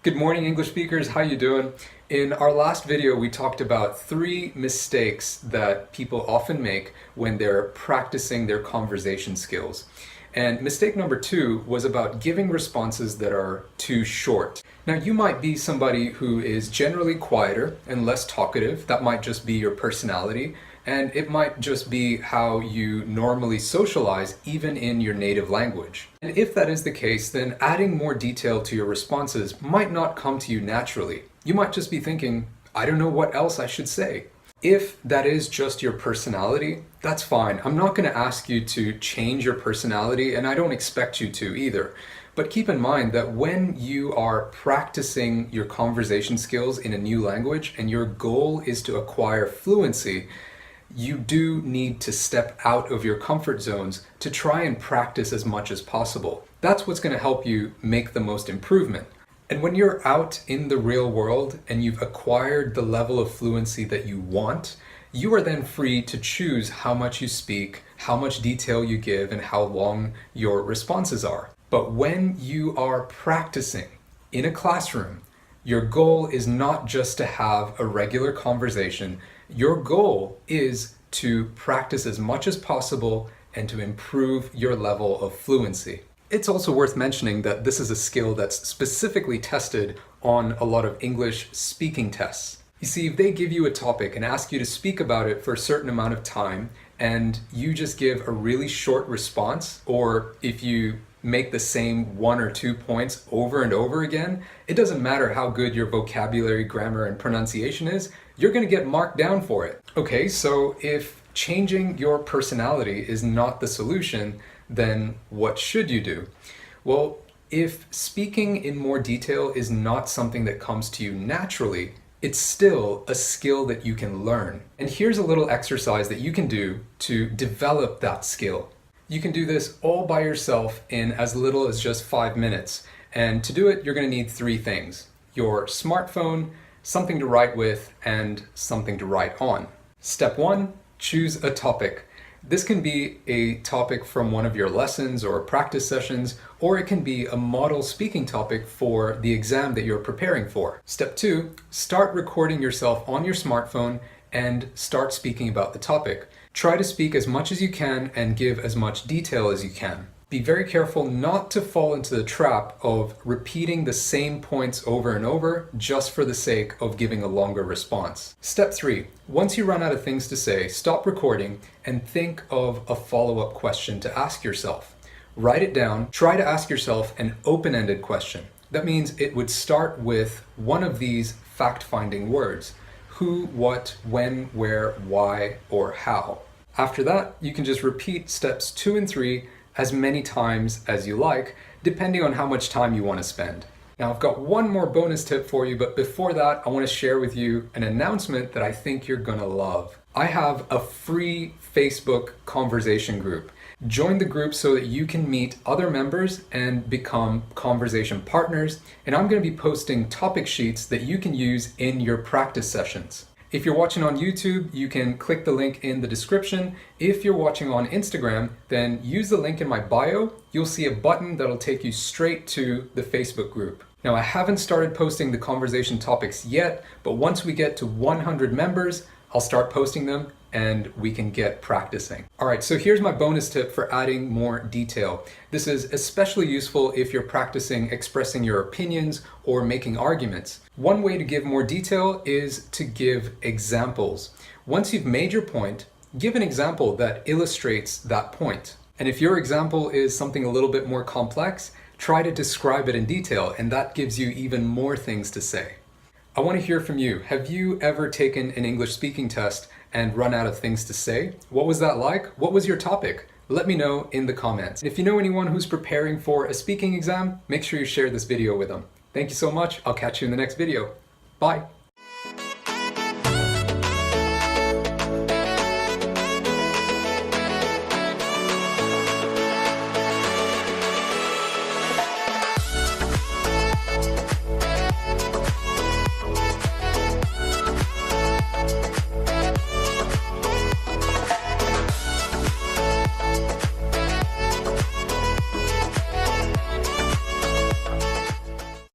Good morning, English speakers. How you doing? In our last video, we talked about 3 mistakes that people often make when they're practicing their conversation skills. And mistake number 2 was about giving responses that are too short. Now, you might be somebody who is generally quieter and less talkative. That might just be your personality. And it might just be how you normally socialize, even in your native language. And if that is the case, then adding more detail to your responses might not come to you naturally. You might just be thinking, I don't know what else I should say. If that is just your personality, that's fine. I'm not going to ask you to change your personality, and I don't expect you to either. But keep in mind that when you are practicing your conversation skills in a new language and your goal is to acquire fluency, you do need to step out of your comfort zones to try and practice as much as possible. That's what's going to help you make the most improvement. And when you're out in the real world and you've acquired the level of fluency that you want, you are then free to choose how much you speak, how much detail you give, and how long your responses are. But when you are practicing in a classroom, your goal is not just to have a regular conversation. Your goal is to practice as much as possible and to improve your level of fluency. It's also worth mentioning that this is a skill that's specifically tested on a lot of English speaking tests. You see, if they give you a topic and ask you to speak about it for a certain amount of time, and you just give a really short response, or if you make the same 1 or 2 points over and over again, it doesn't matter how good your vocabulary, grammar, and pronunciation is, you're going to get marked down for it. Okay, so if changing your personality is not the solution, then what should you do? Well, if speaking in more detail is not something that comes to you naturally, it's still a skill that you can learn. And here's a little exercise that you can do to develop that skill. You can do this all by yourself in as little as just 5 minutes. And to do it, you're going to need 3 things: your smartphone, something to write with, and something to write on. Step 1, choose a topic. This can be a topic from one of your lessons or practice sessions, or it can be a model speaking topic for the exam that you're preparing for. Step 2, start recording yourself on your smartphone and start speaking about the topic. Try to speak as much as you can and give as much detail as you can. Be very careful not to fall into the trap of repeating the same points over and over just for the sake of giving a longer response. Step 3, once you run out of things to say, stop recording and think of a follow-up question to ask yourself. Write it down. Try to ask yourself an open-ended question. That means it would start with one of these fact-finding words: who, what, when, where, why, or how. After that, you can just repeat steps 2 and 3 as many times as you like, depending on how much time you want to spend. Now, I've got one more bonus tip for you, but before that, I want to share with you an announcement that I think you're gonna love. I have a free Facebook conversation group. Join the group so that you can meet other members and become conversation partners, and I'm going to be posting topic sheets that you can use in your practice sessions. If you're watching on YouTube, you can click the link in the description. If you're watching on Instagram, then use the link in my bio. You'll see a button that'll take you straight to the Facebook group. Now, I haven't started posting the conversation topics yet, but once we get to 100 members, I'll start posting them and we can get practicing. All right, so here's my bonus tip for adding more detail. This is especially useful if you're practicing expressing your opinions or making arguments. One way to give more detail is to give examples. Once you've made your point, give an example that illustrates that point. And if your example is something a little bit more complex, try to describe it in detail, and that gives you even more things to say. I want to hear from you. Have you ever taken an English speaking test and run out of things to say? What was that like? What was your topic? Let me know in the comments. If you know anyone who's preparing for a speaking exam, make sure you share this video with them. Thank you so much. I'll catch you in the next video. Bye.